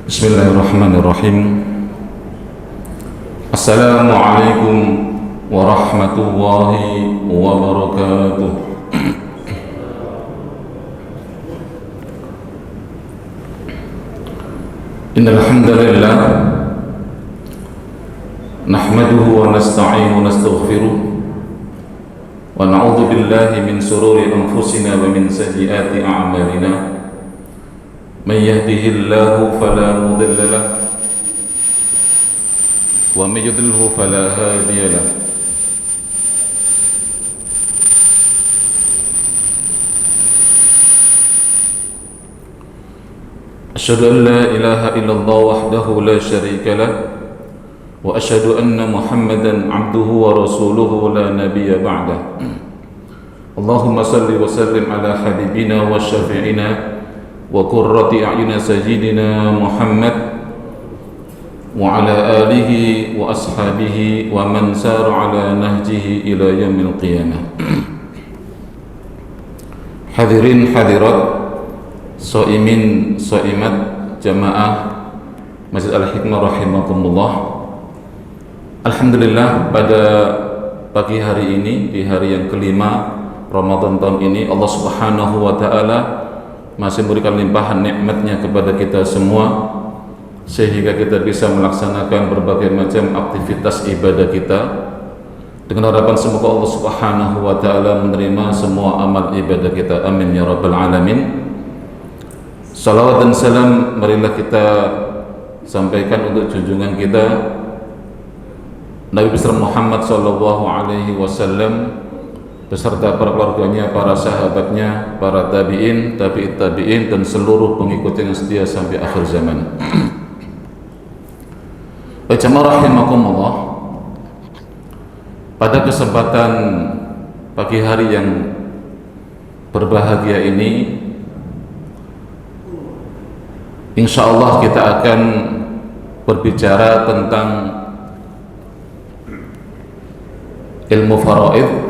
Bismillahirrahmanirrahim. Assalamualaikum warahmatullahi wabarakatuh. Innal hamdalillah nahmaduhu wa nasta'inu wa nastaghfiruh wa na'udzu billahi min shururi anfusina wa min sayyiati a'malina. من يهده الله فلا مضل له ومن يضلله فلا هادي له أشهد أن لا إله إلا الله وحده لا شريك له وأشهد أن محمدا عبده ورسوله لا نبي بعده اللهم صل وسلم على حبيبنا وشفيعنا وقرة أعين سيدنا محمد وعلى آله وأصحابه ومن سار على نهجه إلى يوم القيامة. Hadirin hadirat, shaimin shaimat jamaah Masjid Al-Hikmah rahimakumullah. Alhamdulillah, pada pagi hari ini, di hari yang kelima Ramadan tahun ini, Allah Subhanahu wa ta'ala masih memberikan limpahan nikmatnya kepada kita semua sehingga kita bisa melaksanakan berbagai macam aktivitas ibadah kita dengan harapan semoga Allah Subhanahu wa ta'ala menerima semua amal ibadah kita. Amin ya rabbal alamin. Salawat dan salam marilah kita sampaikan untuk junjungan kita Nabi besar Muhammad sallallahu alaihi wasallam beserta para keluarganya, para sahabatnya, para tabi'in, tabi'it tabi'in, dan seluruh pengikut yang setia sampai akhir zaman. Jamaah rahimakumullah, pada kesempatan pagi hari yang berbahagia ini, insya Allah kita akan berbicara tentang ilmu faraid,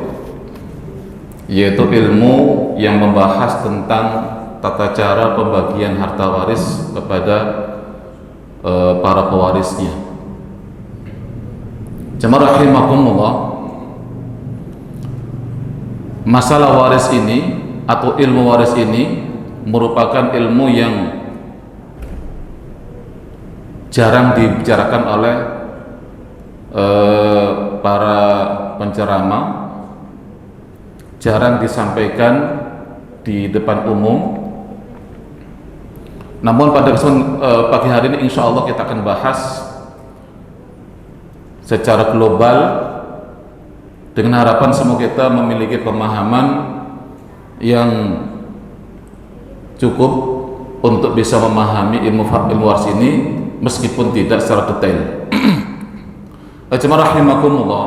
yaitu ilmu yang membahas tentang tata cara pembagian harta waris kepada para pewarisnya. Jamaah rahimakumullah, masalah waris ini atau ilmu waris ini merupakan ilmu yang jarang dibicarakan oleh para penceramah, jarang disampaikan di depan umum. Namun pada kesempatan pagi hari ini insya Allah kita akan bahas secara global dengan harapan semoga kita memiliki pemahaman yang cukup untuk bisa memahami ilmu waris ini meskipun tidak secara detail. Jemaah rahimakumullah,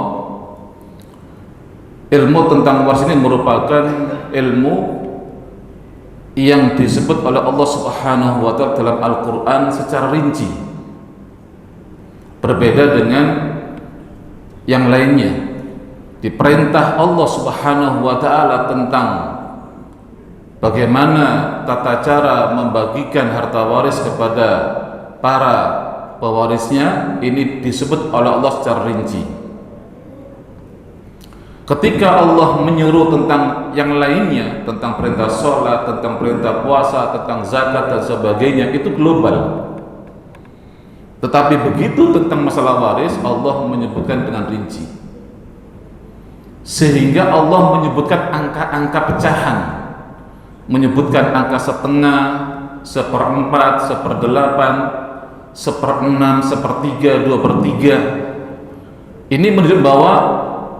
ilmu tentang waris ini merupakan ilmu yang disebut oleh Allah Subhanahu wa ta'ala dalam Al-Quran secara rinci, berbeda dengan yang lainnya. Diperintah Allah Subhanahu wa ta'ala tentang bagaimana tata cara membagikan harta waris kepada para pewarisnya, ini disebut oleh Allah secara rinci. Ketika Allah menyuruh tentang yang lainnya, tentang perintah sholat, tentang perintah puasa, tentang zakat dan sebagainya, itu global. Tetapi begitu tentang masalah waris, Allah menyebutkan dengan rinci, sehingga Allah menyebutkan angka-angka pecahan, menyebutkan angka setengah, seperempat, seperdelapan, seperenam, sepertiga, 2/3. Ini menunjukkan bahwa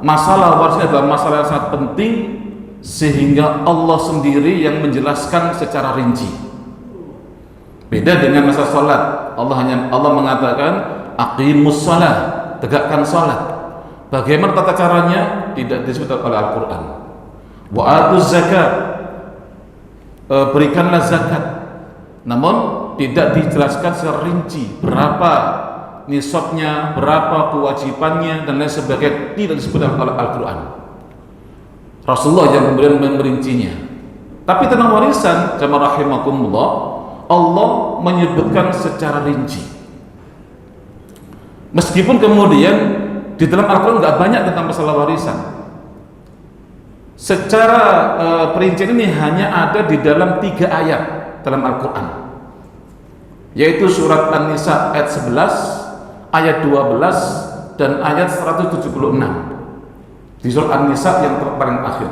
masalah waris adalah masalah yang sangat penting, sehingga Allah sendiri yang menjelaskan secara rinci. Beda dengan masalah salat, Allah mengatakan aqimus shalah, tegakkan salat. Bagaimana tata caranya tidak disebut oleh Al-Quran. Wa atuz zakat, berikanlah zakat. Namun tidak dijelaskan secara rinci berapa nisabnya, berapa kewajibannya dan lain sebagainya, tidak disebut oleh Al-Quran. Rasulullah yang kemudian merincinya. Tapi tentang warisan, jamaah rahimakumullah, Allah menyebutkan secara rinci. Meskipun kemudian di dalam Al-Quran nggak banyak tentang masalah warisan. Secara perincian ini hanya ada di dalam 3 ayat dalam Al-Quran, yaitu surat An-Nisa ayat 11, ayat 12, dan ayat 176. Di surat An-Nisa yang paling akhir.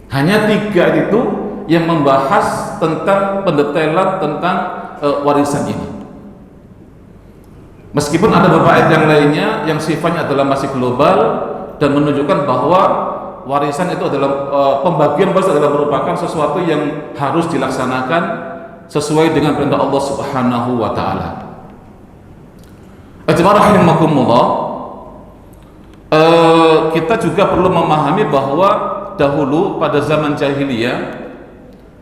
Hanya 3 itu yang membahas tentang pendetailan tentang warisan ini. Meskipun ada beberapa ayat yang lainnya yang sifatnya adalah masih global dan menunjukkan bahwa warisan itu adalah pembagian warisan adalah merupakan sesuatu yang harus dilaksanakan sesuai dengan perintah Allah Subhanahu wa taala. Rahimakumullah, kita juga perlu memahami bahwa dahulu pada zaman jahiliyah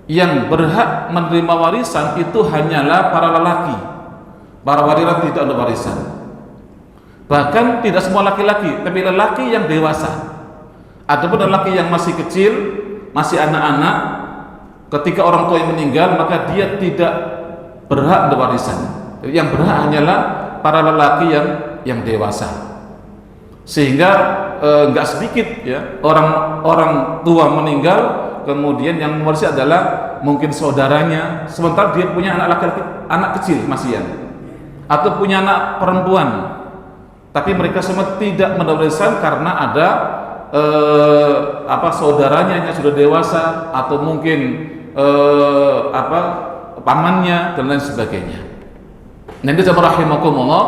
yang berhak menerima warisan itu hanyalah para lelaki. Para wanita tidak ada warisan. Bahkan tidak semua laki-laki, tapi lelaki yang dewasa. Adapun lelaki yang masih kecil, masih anak-anak, ketika orang tua yang meninggal, maka dia tidak berhak berwarisan. Yang berhak hanyalah para lelaki yang dewasa. Sehingga nggak sedikit ya orang tua meninggal, kemudian yang mewarisi adalah mungkin saudaranya, sementara dia punya anak laki-laki, anak kecil masih atau punya anak perempuan, tapi mereka semua tidak meneruskan karena ada saudaranya yang sudah dewasa atau mungkin pamannya dan lain sebagainya. Nanti rahimakumullah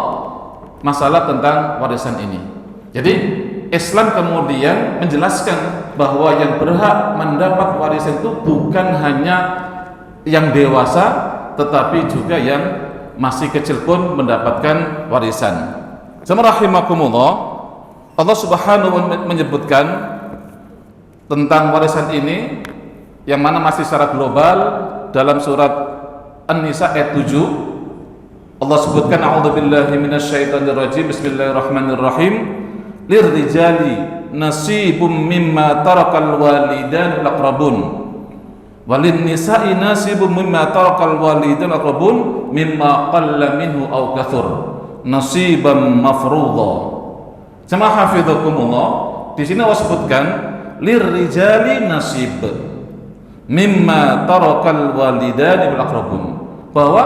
masalah tentang warisan ini. Jadi Islam kemudian menjelaskan bahwa yang berhak mendapat warisan itu bukan hanya yang dewasa, tetapi juga yang masih kecil pun mendapatkan warisan. Rahimakumullah, Allah Subhanahu wa ta'ala menyebutkan tentang warisan ini yang mana masih secara global dalam surat An-Nisa ayat 7. Allah sebutkan a'udzubillahi minasyaitonir rajim, bismillahirrahmanirrahim, lirrijali nasibum mimma tarakal walidan aqrabun walin nisa'i nasibum mimma tarakal walidan aqrabun mimma qalla minhu aw kathur nasiban mafruḍa. Jamaah hafizakumullah, di sini Allah sebutkan lirrijali nasib mimma tarakal walidan aqrabun, bahwa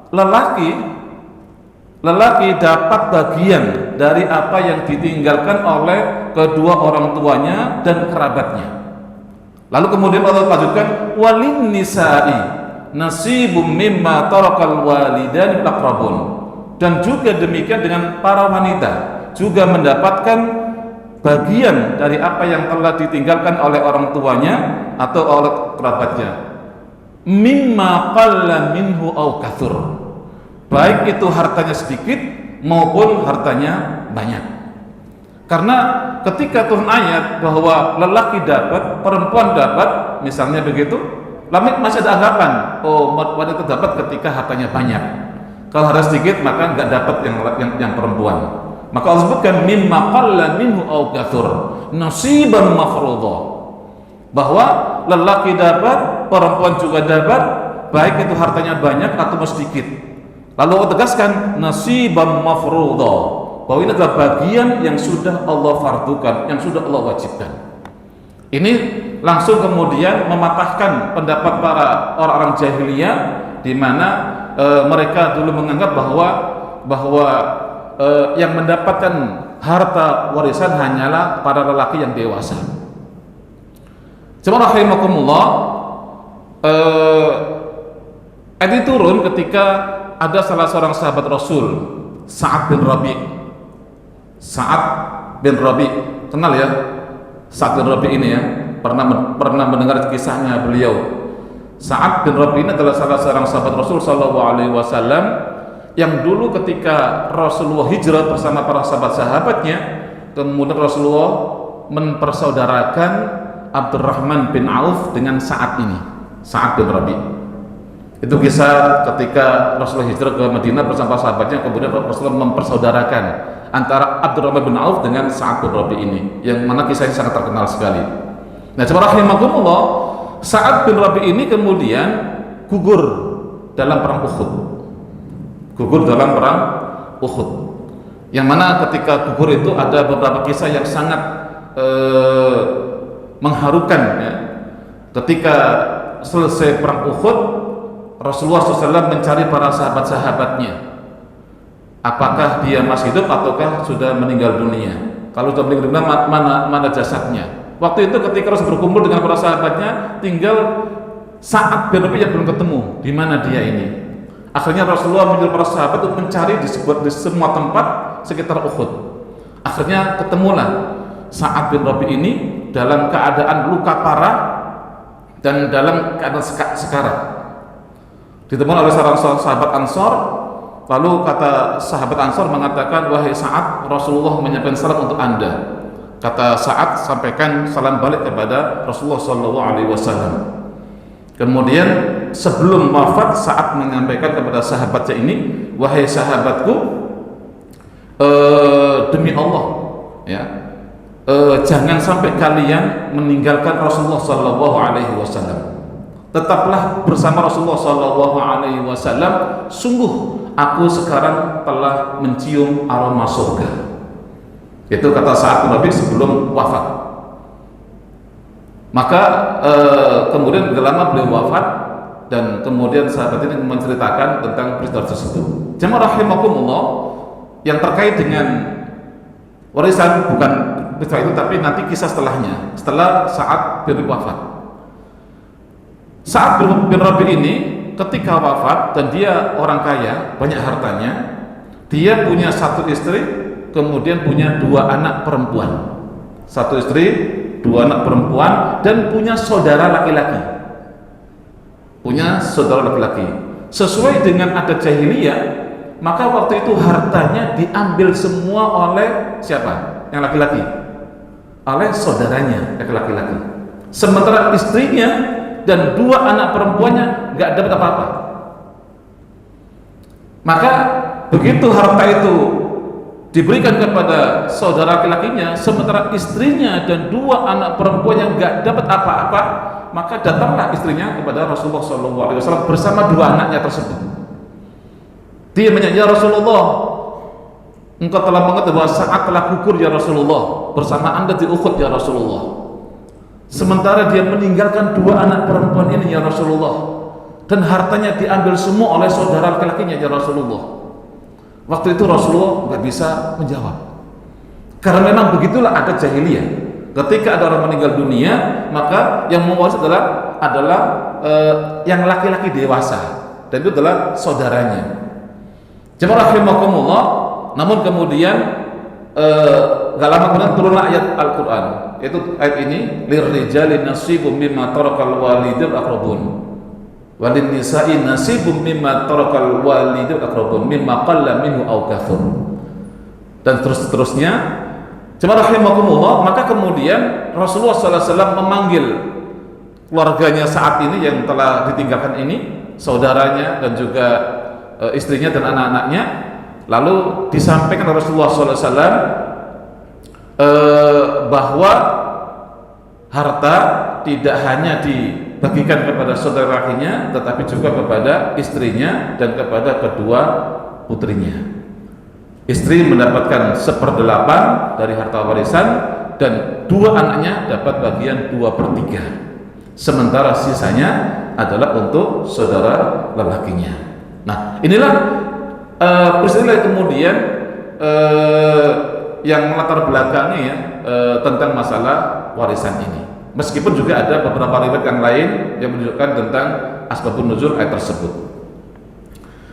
lelaki dapat bagian dari apa yang ditinggalkan oleh kedua orang tuanya dan kerabatnya. Lalu kemudian Allah lanjutkan walin nisa'i nasibum mimma tarakal walidan aqrabun, dan juga demikian dengan para wanita juga mendapatkan bagian dari apa yang telah ditinggalkan oleh orang tuanya atau oleh kerabatnya, mimma qalla minhu aw kathur, baik itu hartanya sedikit maupun hartanya banyak. Karena ketika turun ayat bahwa lelaki dapat, perempuan dapat, misalnya begitu, lalu masih ada anggapan, oh wanita dapat ketika hartanya banyak. Kalau harta sedikit maka nggak dapat yang perempuan. Maka Allah sebutkan mimma qalla minhu aw kathur nasiban mafruḍa, bahwa lelaki dapat, perempuan juga dapat, baik itu hartanya banyak atau sedikit. Lalu Allah tegaskan nasiban mafruḍa, bahwa ini adalah bagian yang sudah Allah fardukan, yang sudah Allah wajibkan. Ini langsung kemudian mematahkan pendapat para orang-orang jahiliyah, di mana mereka dulu menganggap bahwa yang mendapatkan harta warisan hanyalah para lelaki yang dewasa. Jemaah rahimakumullah, ayat ini turun ketika ada salah seorang sahabat Rasul, Sa'ad bin Rabi, kenal ya Sa'ad bin Rabi ini ya, pernah mendengar kisahnya beliau. Sa'ad bin Rabi ini adalah salah seorang sahabat Rasul sallallahu alaihi wasallam yang dulu ketika Rasulullah hijrah bersama para sahabat-sahabatnya, kemudian Rasulullah mempersaudarakan Abdurrahman bin Auf dengan Sa'ad ini, Sa'ad bin Rabi. Itu kisah ketika Rasulullah hijrah ke Madinah bersama sahabatnya, kemudian Rasulullah mempersaudarakan antara Abdurrahman bin Auf dengan Sa'ad bin Rabi ini, yang mana kisahnya sangat terkenal sekali. Nah, rahimakumullah, Sa'ad bin Rabi ini kemudian gugur dalam perang Uhud. Gugur dalam perang Uhud. Yang mana ketika gugur itu ada beberapa kisah yang sangat mengharukan ya. Ketika selesai perang Uhud, Rasulullah SAW mencari para sahabat-sahabatnya, apakah dia masih hidup ataukah sudah meninggal dunia. Kalau sudah meninggal dunia, mana jasadnya. Waktu itu ketika Rasul berkumpul dengan para sahabatnya, tinggal Sa'ad bin Rabi yang belum ketemu, di mana dia ini. Akhirnya Rasulullah menyuruh para sahabat untuk mencari di semua tempat sekitar Uhud. Akhirnya ketemulah Sa'ad bin Rabi ini dalam keadaan luka parah dan dalam keadaan sekarat. Ditemukan oleh seorang sahabat Ansor. Lalu kata sahabat Ansor mengatakan, wahai Sa'ad, Rasulullah menyampaikan salam untuk Anda. Kata Sa'ad, sampaikan salam balik kepada Rasulullah SAW. Kemudian sebelum wafat, Sa'ad menyampaikan kepada sahabatnya ini, wahai sahabatku, demi Allah, ya, jangan sampai kalian meninggalkan Rasulullah SAW. Tetaplah bersama Rasulullah SAW. Sungguh aku sekarang telah mencium aroma surga. Itu kata Sa'ad bin Rabi sebelum wafat. Maka kemudian tidak lama beliau wafat, dan kemudian sahabat ini menceritakan tentang peristiwa tersebut. Jemaah rahimakumullah, yang terkait dengan warisan bukan peristiwa itu, tapi nanti kisah setelahnya, setelah Sa'ad bin Rabi wafat. Sa'ad bin Rabi ini ketika wafat, dan dia orang kaya, banyak hartanya, dia punya satu istri, kemudian punya 2 anak perempuan. Satu istri, 2 anak perempuan, dan punya saudara laki-laki. Punya saudara laki-laki. Sesuai dengan adat jahiliyah, maka waktu itu hartanya diambil semua oleh siapa? Yang laki-laki. Oleh saudaranya laki-laki. Sementara istrinya dan 2 anak perempuannya nggak dapat apa-apa. Maka begitu harta itu diberikan kepada saudara laki-lakinya, sementara istrinya dan 2 anak perempuan yang nggak dapat apa-apa, maka datanglah istrinya kepada Rasulullah SAW bersama 2 anaknya tersebut. Dia menyanyi, ya Rasulullah, engkau telah mengatakan bahwa Sa'ad telah gugur ya Rasulullah, bersama anda di Uhud ya Rasulullah. Sementara dia meninggalkan 2 anak perempuan ini ya Rasulullah, dan hartanya diambil semua oleh saudara laki-lakinya ya Rasulullah. Waktu itu Rasulullah nggak bisa menjawab, karena memang begitulah adat jahiliyah. Ketika ada orang meninggal dunia, maka yang mewaris adalah yang laki-laki dewasa, dan itu adalah saudaranya. Jemaah rahimakumullah. Namun kemudian gak lama kemudian turunlah ayat Al-Quran, yaitu ayat ini, lirrijali nasibum mimma tarakal walidul aqrabun walin nisa'i nasibum mimma tarakal walidul aqrabun mimma qalla minhu aw kathur, dan terus-terusnya. Jemaah rahimakumullah. Maka kemudian Rasulullah SAW memanggil keluarganya saat ini yang telah ditinggalkan ini, saudaranya dan juga istrinya dan anak-anaknya. Lalu disampaikan oleh Rasulullah SAW bahwa harta tidak hanya dibagikan kepada saudara lakinya, tetapi juga kepada istrinya dan kepada kedua putrinya. Istri mendapatkan 1/8 dari harta warisan, dan 2 anaknya dapat bagian 2/3. Sementara sisanya adalah untuk saudara lelakinya. Nah, inilah peristiwa yang kemudian yang melatar belakangi ya, tentang masalah warisan ini. Meskipun juga ada beberapa riwayat yang lain yang menunjukkan tentang asbabun nuzul ayat tersebut.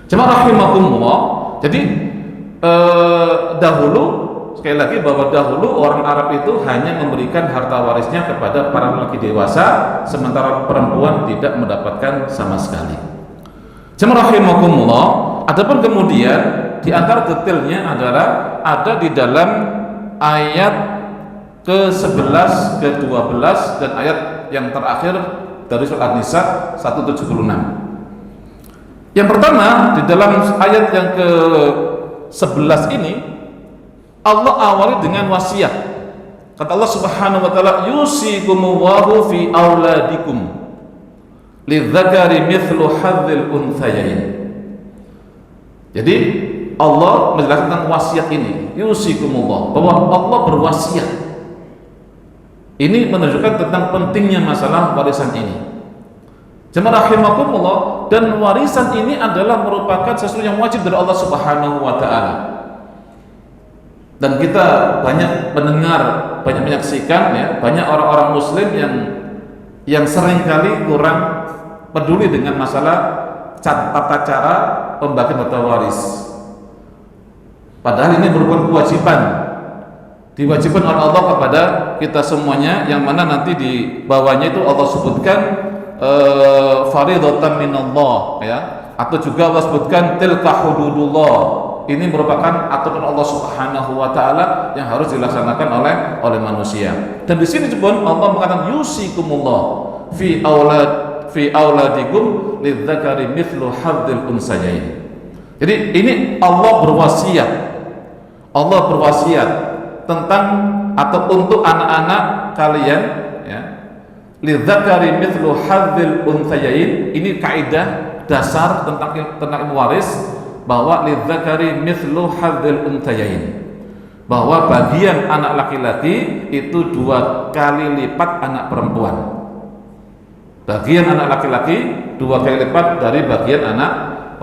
Jemaah rahimakumullah. Jadi dahulu, sekali lagi, bahwa dahulu orang Arab itu hanya memberikan harta warisnya kepada para lelaki dewasa, sementara perempuan tidak mendapatkan sama sekali. Jemaah rahimakumullah. Adapun kemudian di antara detailnya adalah ada di dalam ayat ke-11, ke-12 dan ayat yang terakhir dari surat An-Nisa 176. Yang pertama, di dalam ayat yang ke-11 ini Allah awali dengan wasiat. Kata Allah Subhanahu wa taala, yusikumullahu fi auladikum. lidzakari mithlu hadzil unthayain. Jadi Allah menjelaskan tentang wasiat ini, yusikumullah, bahwa Allah berwasiat. Ini menunjukkan tentang pentingnya masalah warisan ini. Jemaah rahimakumullah, dan warisan ini adalah merupakan sesuatu yang wajib dari Allah Subhanahu wa taala. Dan kita banyak mendengar, banyak menyaksikan ya, banyak orang-orang muslim yang seringkali kurang peduli dengan masalah tata cara pembagian harta waris. Padahal ini merupakan kewajiban, diwajibkan oleh Allah kepada kita semuanya, yang mana nanti di bawahnya itu Allah sebutkan faridatan minallah ya, atau juga Allah sebutkan tilka hududullah. Ini merupakan aturan Allah Subhanahu wa taala yang harus dilaksanakan oleh manusia. Dan di sini pun Allah mengatakan yusikumullah fi auladikum lidzakari mithlu hadzil unsayain. Jadi ini Allah berwasiat. Allah berwasiat tentang atau untuk anak-anak kalian ya. Lidzakari mithlu hadzil unsayain. Ini kaidah dasar tentang ilmu waris, bahwa lidzakari mithlu hadzil unsayain, bahwa bagian anak laki-laki itu 2 kali lipat anak perempuan. Bagian anak laki-laki 2 kali lipat dari bagian anak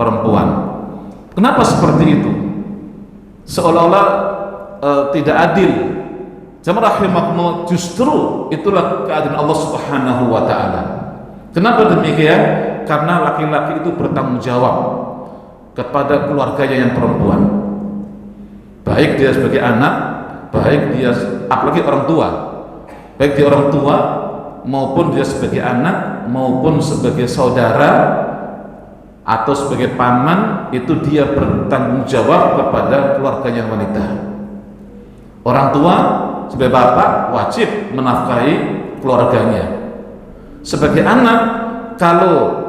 perempuan. Kenapa seperti itu? Seolah-olah tidak adil. Jemaah rahimakumullah, justru itulah keadilan Allah Subhanahu wa taala. Kenapa demikian? Karena laki-laki itu bertanggung jawab kepada keluarganya yang perempuan. Baik dia sebagai anak, baik dia apalagi orang tua. Baik dia orang tua maupun dia sebagai anak maupun sebagai saudara atau sebagai paman, itu dia bertanggung jawab kepada keluarganya wanita. Orang tua sebagai bapak wajib menafkahi keluarganya. Sebagai anak, kalau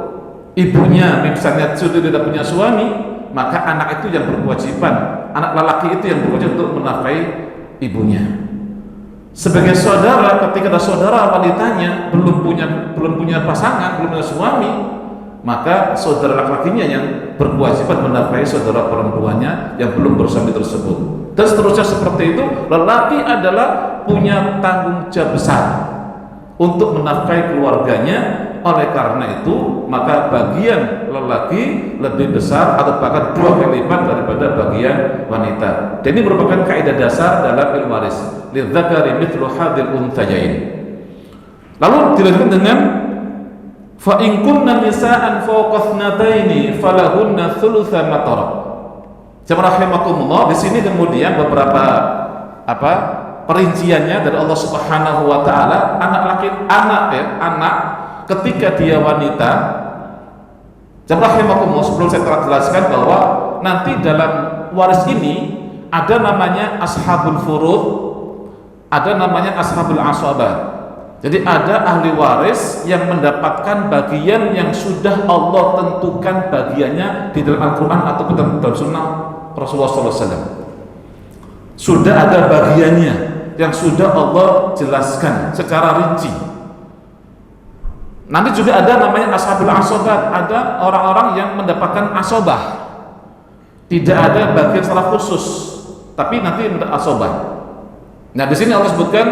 ibunya misalnya sudah tidak punya suami, maka anak itu yang berkewajiban, anak lelaki itu yang berkewajiban untuk menafkahi ibunya. Sebagai saudara, ketika ada saudara wanitanya belum punya pasangan, belum punya suami, maka saudara laki-lakinya yang berkewajiban menafkahi saudara perempuannya yang belum bersuami tersebut. Dan seterusnya seperti itu. Lelaki adalah punya tanggung jawab besar untuk menafkahi keluarganya. Oleh karena itu, maka bagian lelaki lebih besar atau bahkan 2 kali lipat daripada bagian wanita. Dan ini merupakan kaidah dasar dalam ilmu waris. Lidzakari mithlu hadzil unthayain. Lalu dilanjutkan dengan fa in kunna nisaan fawqa thnataini falahunna thulutsa ma tarak. Jemaah rahimakumullah, di sini kemudian beberapa perinciannya dari Allah Subhanahu wa taala. Anak ketika dia wanita, jemaah rahimakumullah, sebelum saya telah jelaskan bahwa nanti dalam waris ini ada namanya ashabul furud, ada namanya ashabul asabah. Jadi ada ahli waris yang mendapatkan bagian yang sudah Allah tentukan bagiannya di dalam Al-Quran atau dalam sunnah Rasulullah SAW. Sudah ada bagiannya yang sudah Allah jelaskan secara rinci. Nanti juga ada namanya ashabul asobah, ada orang-orang yang mendapatkan asobah. Tidak ada bagian secara khusus, tapi nanti asobah. Nah di sini Allah sebutkan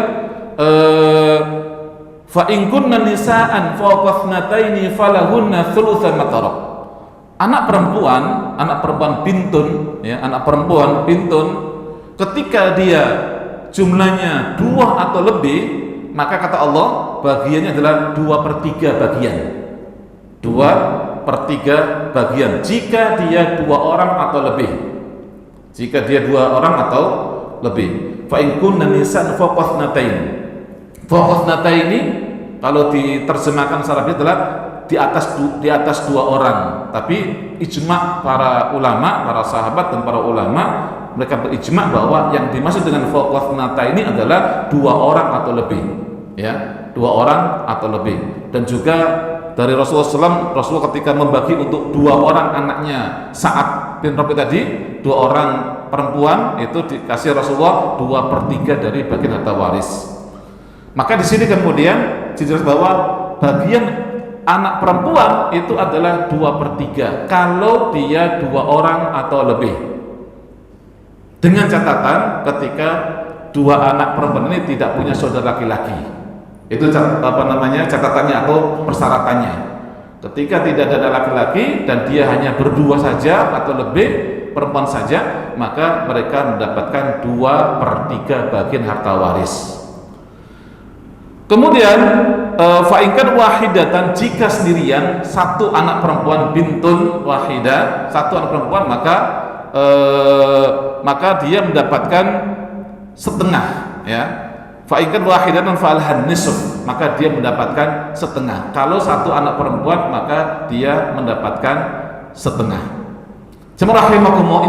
fa in kunna nisaan fawqa thnataini falahunna thulutsa ma tarak. Anak perempuan bintun ya, anak perempuan bintun ketika dia jumlahnya 2 atau lebih, maka kata Allah bagiannya adalah 2/3 bagian. 2/3 bagian jika dia 2 orang atau lebih. Jika dia 2 orang atau lebih. Fa in kunna nisaan fawqa thnataini. Fawqa thnataini kalau diterjemahkan secara adalah di atas 2 orang. Tapi ijma' para ulama, para sahabat dan para ulama, mereka berijma' bahwa yang dimaksud dengan fawqa thnataini adalah 2 orang atau lebih. Ya, 2 orang atau lebih. Dan juga dari Rasulullah SAW, Rasulullah ketika membagi untuk 2 orang anaknya Sa'ad bin Rabi tadi, 2 orang perempuan itu dikasih Rasulullah 2/3 dari bagian harta waris. Maka di sini kemudian dijelaskan bahwa bagian anak perempuan itu adalah 2/3 kalau dia 2 orang atau lebih, dengan catatan ketika 2 anak perempuan ini tidak punya saudara laki-laki. Itu catatannya atau persyaratannya. Ketika tidak ada laki-laki dan dia hanya berdua saja atau lebih perempuan saja, maka mereka mendapatkan 2/3 bagian harta waris. Kemudian fa'inkan wahidatan, jika sendirian satu anak perempuan, bintun wahidah, satu anak perempuan, maka dia mendapatkan setengah, ya. Fa'inkan wahidatan fa'alhan nisf, maka dia mendapatkan setengah. Kalau satu anak perempuan, maka dia mendapatkan setengah. Jemaah rahimakumullah,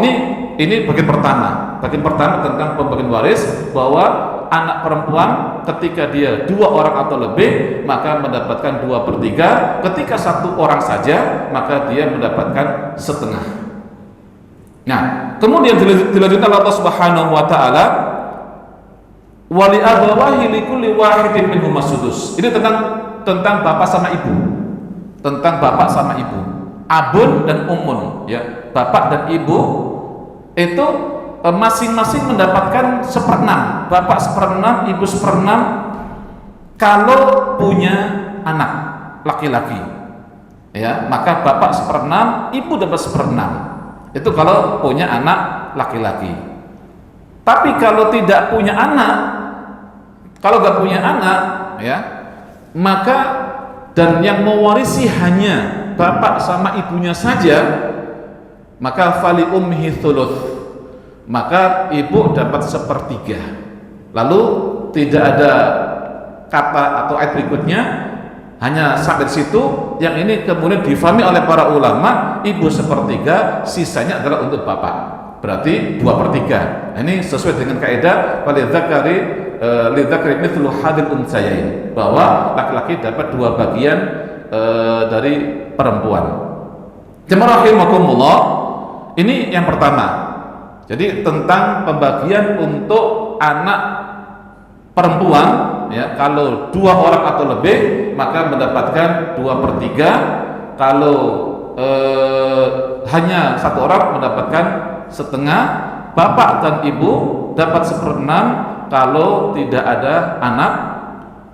ini bagian pertama. Bagian pertama tentang pembagian waris, bahwa anak perempuan ketika dia 2 orang atau lebih maka mendapatkan 2/3. Ketika 1 orang saja maka dia mendapatkan setengah. Nah, kemudian dilanjutkan Allah Subhanahu wa taala, wali abawahi likulli wahidin minhum as-sudus. Ini tentang bapak sama ibu. Tentang bapak sama ibu. Abun dan ummun, ya. Bapak dan ibu itu masing-masing mendapatkan 1/6, bapak 1/6, ibu 1/6 kalau punya anak laki-laki, ya, maka bapak 1/6, ibu dapat 1/6. Itu kalau punya anak laki-laki. Tapi kalau tidak punya anak, kalau nggak punya anak, ya, maka dan yang mewarisi hanya bapak sama ibunya saja, maka fali ummihi thuluth, maka ibu dapat 1/3. Lalu tidak ada kata atau ayat berikutnya, hanya sampai situ. Yang ini kemudian difahami oleh para ulama, ibu 1/3, sisanya adalah untuk bapak, berarti 2/3. Ini sesuai dengan kaidah lidzakari mithlu hadil untsayain, bahwa laki-laki dapat 2 bagian dari perempuan. Jemaah rahimakumullah, ini yang pertama. Jadi tentang pembagian untuk anak perempuan, ya, kalau 2 orang atau lebih maka mendapatkan 2/3. Kalau hanya 1 orang mendapatkan setengah. Bapak dan ibu dapat 1/6 kalau tidak ada anak.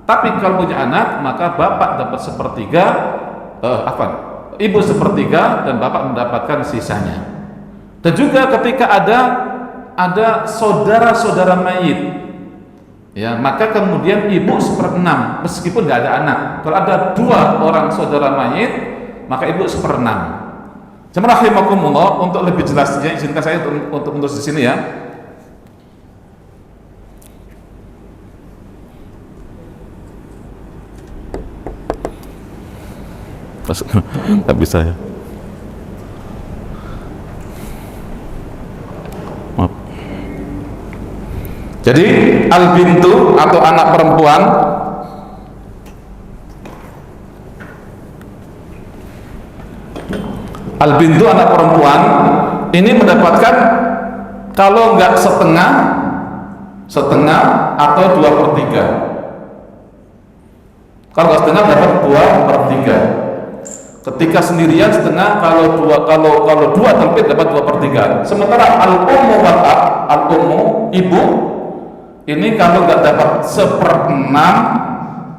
Tapi kalau punya anak maka bapak dapat 1/3, ibu 1/3 dan bapak mendapatkan sisanya. Dan juga ketika ada saudara-saudara mayit, ya, maka kemudian ibu 1/6 meskipun nggak ada anak. Kalau ada 2 orang saudara mayit, maka ibu 1/6. Jemaah rahimakumullah, untuk lebih jelasnya izinkan saya untuk menulis di sini, ya. Nggak bisa, ya. Maaf. Jadi al-bintu atau anak perempuan ini mendapatkan, kalau enggak setengah atau 2/3. Kalau enggak setengah dapat 2/3. Ketika sendirian setengah, kalau dua terlebih dapat 2/3. Sementara al-ummu wal ab, al-ummu ibu ini kalau nggak dapat 1/6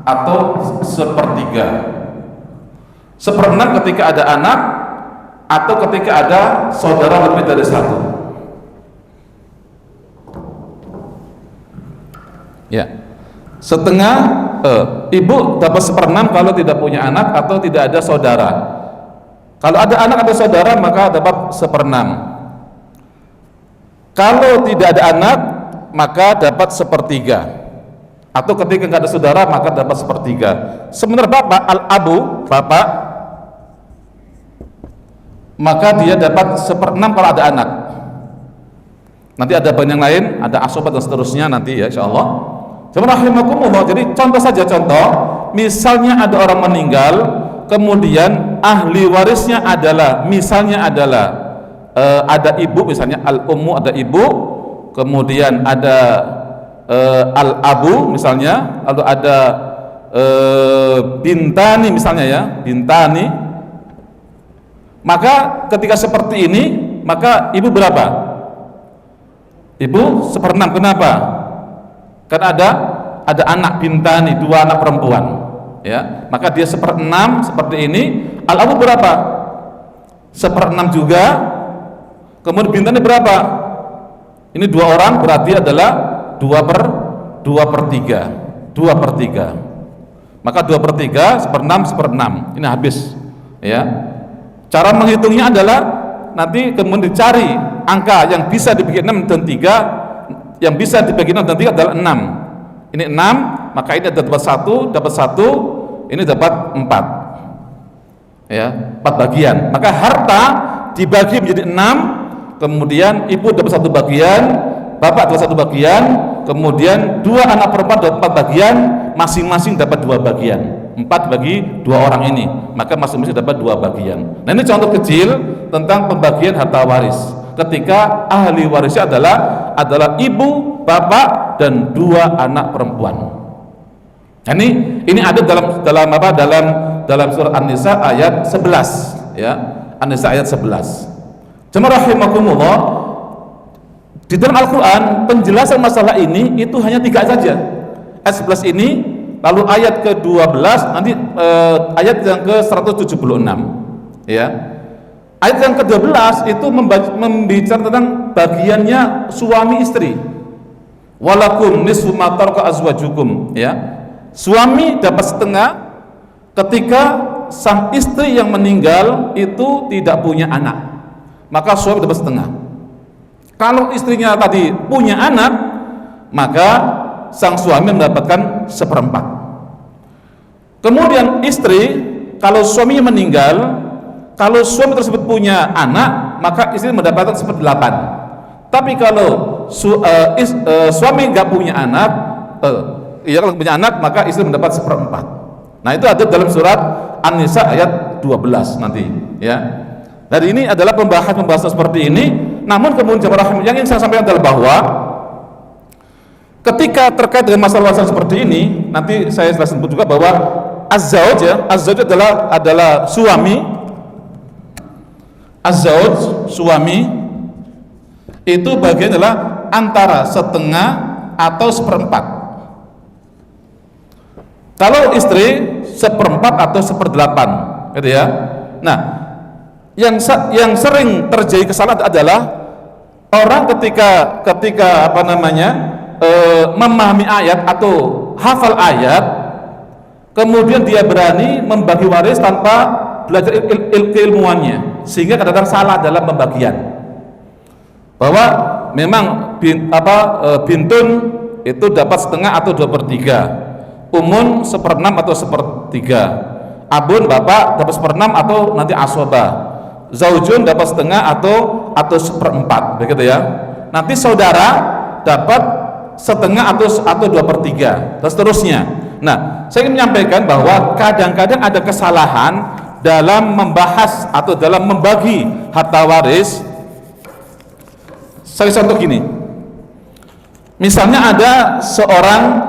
atau 1/3. 1/6 ketika ada anak atau ketika ada saudara lebih dari 1. Ya, setengah. Ibu dapat 1/6 kalau tidak punya anak atau tidak ada saudara. Kalau ada anak atau saudara maka dapat 1/6. Kalau tidak ada anak maka dapat 1/3. Atau ketika nggak ada saudara maka dapat 1/3. Sementara bapak al-abu, bapak, maka dia dapat 1/6 kalau ada anak. Nanti ada bagian yang lain, ada asobat dan seterusnya nanti, ya, insyaallah. Bismillahirrahmanirrahim. Jadi contoh saja, misalnya ada orang meninggal, kemudian ahli warisnya adalah, misalnya adalah ada ibu, misalnya al-ummu, ada ibu, kemudian ada al-abu misalnya, atau ada bintani misalnya ya, bintani, maka ketika seperti ini maka ibu berapa? Ibu 1/6. Kenapa? Kan ada anak bintani, 2 anak perempuan ya, maka dia 1/6 seperti ini. Al-abu berapa? 1/6 juga. Kemudian bintani berapa? Ini 2 orang, berarti adalah 2/3. Maka 2/3, 1/6, 1/6. Ini habis ya. Cara menghitungnya adalah nanti kemudian dicari angka yang bisa dibagi 6 dan 3. Yang bisa dibagi 6 dan 3 adalah 6. Ini 6, maka ini dapat 1, ini dapat 4 ya, 4 bagian. Maka harta dibagi menjadi 6, kemudian ibu dapat 1 bagian, bapak dapat 1 bagian, kemudian 2 anak perempuan dapat 4 bagian, masing-masing dapat 2 bagian. 4 bagi 2 orang ini, maka masing-masing dapat 2 bagian. Nah, ini contoh kecil tentang pembagian harta waris ketika ahli warisnya adalah ibu, bapak, dan 2 anak perempuan. Nah, ini ada dalam surah An-Nisa ayat 11 ya. An-Nisa ayat 11. Jemaah rahimakumullah, di dalam Al-Qur'an penjelasan masalah ini itu hanya 3 saja. Ayat 11 ini, lalu ayat ke-12, nanti ayat yang ke-176 ya. Ayat yang ke-12 itu membicarakan tentang bagiannya suami istri. Walakum nisfu ma taraka azwajukum ya. Suami dapat setengah ketika sang istri yang meninggal itu tidak punya anak, maka suami dapat setengah. Kalau istrinya tadi punya anak, maka sang suami mendapatkan 1/4. Kemudian istri, kalau suaminya meninggal, kalau suami tersebut punya anak, maka istri mendapatkan 1/8. Tapi kalau suami nggak punya anak, kalau punya anak, maka istri mendapat 1/4. Nah, itu ada dalam surat An-Nisa ayat 12 nanti ya. Dari ini adalah pembahasan seperti ini. Namun kemudian jemaah yang ingin saya sampaikan adalah bahwa ketika terkait dengan masalah seperti ini, nanti saya jelaskan juga bahwa az-zauj adalah suami. Az-zauj, suami itu bagian adalah antara setengah atau 1/4. Kalau istri 1/4 atau 1/8 gitu ya. Nah, yang sering terjadi kesalahan adalah orang ketika memahami ayat atau hafal ayat, kemudian dia berani membagi waris tanpa belajar keilmuannya, sehingga kadang-kadang salah dalam pembagian. Bahwa memang bintun itu dapat setengah atau 2/3, umun 1/6 atau 1/3, abun bapak dapat 1/6 atau nanti asobah, zaujun dapat setengah atau 1/4 begitu ya. Nanti saudara dapat setengah atau 2/3 dan seterusnya. Nah, saya ingin menyampaikan bahwa kadang-kadang ada kesalahan dalam membahas atau dalam membagi harta waris. Saya contoh gini, misalnya ada seorang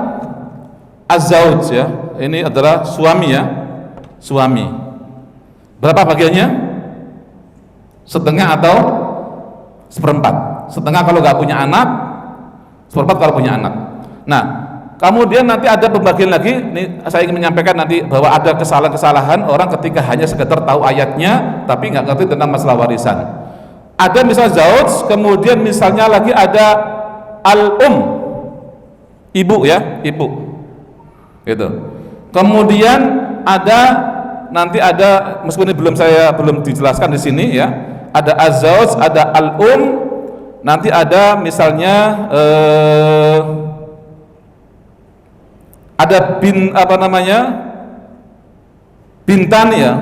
az-zauj ya, ini adalah suami ya, suami. Berapa bagiannya? Setengah atau 1/4? Setengah kalau nggak punya anak, 1/4 kalau punya anak. Nah, kemudian nanti ada pembagian lagi. Ini saya ingin menyampaikan nanti bahwa ada kesalahan-kesalahan orang ketika hanya sekedar tahu ayatnya tapi nggak ngerti tentang masalah warisan. Ada misalnya zauj, kemudian misalnya lagi ada ibu ya, ibu gitu. Kemudian nanti ada, meskipun ini belum dijelaskan di sini ya, ada az-zauj, ada nanti ada misalnya ada bintani ya.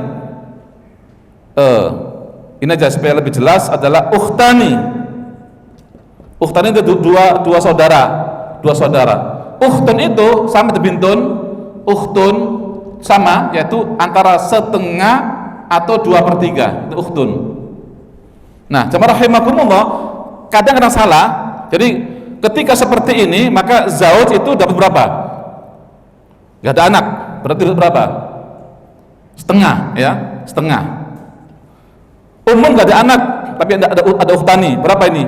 Ini aja supaya lebih jelas, adalah ukhtani. Ukhtani itu dua saudara. Ukhtun itu sama dengan bintun. Ukhtun sama, yaitu antara setengah atau 2/3, itu ukhtun. Nah, jemaah rahimakumullah, kadang-kadang salah. Jadi ketika seperti ini, maka zauj itu dapat berapa? Gak ada anak, berarti berapa? Setengah, ya, setengah. Umum nggak ada anak, tapi ada ukhtani. Berapa ini?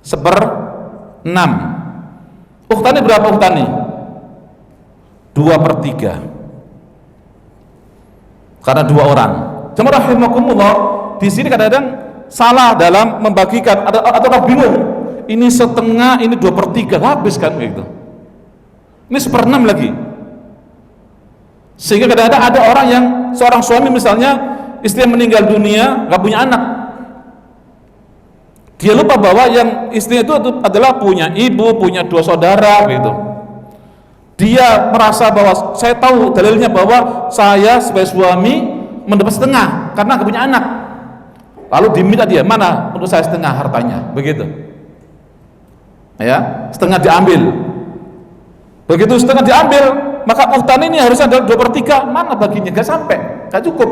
1/6. Ukhtani berapa ukhtani? 2/3. Karena 2 orang. Jemaah rahimakumullah, di sini kadang-kadang salah dalam membagikan. Ada orang bingung. Ini setengah, ini 2/3, habis kan gitu. Ini 1/6 lagi. Sehingga kadang-kadang ada orang yang seorang suami misalnya istri meninggal dunia, nggak punya anak. Dia lupa bahwa yang istrinya itu adalah punya ibu, punya 2 saudara gitu. Dia merasa bahwa saya tahu dalilnya bahwa saya sebagai suami mendapat setengah karena nggak punya anak. Lalu diminta dia, mana menurut saya setengah hartanya, begitu. Ya, setengah diambil. Begitu setengah diambil, maka ukhtani ini harusnya adalah 2/3. Mana baginya? Gak sampai, gak cukup.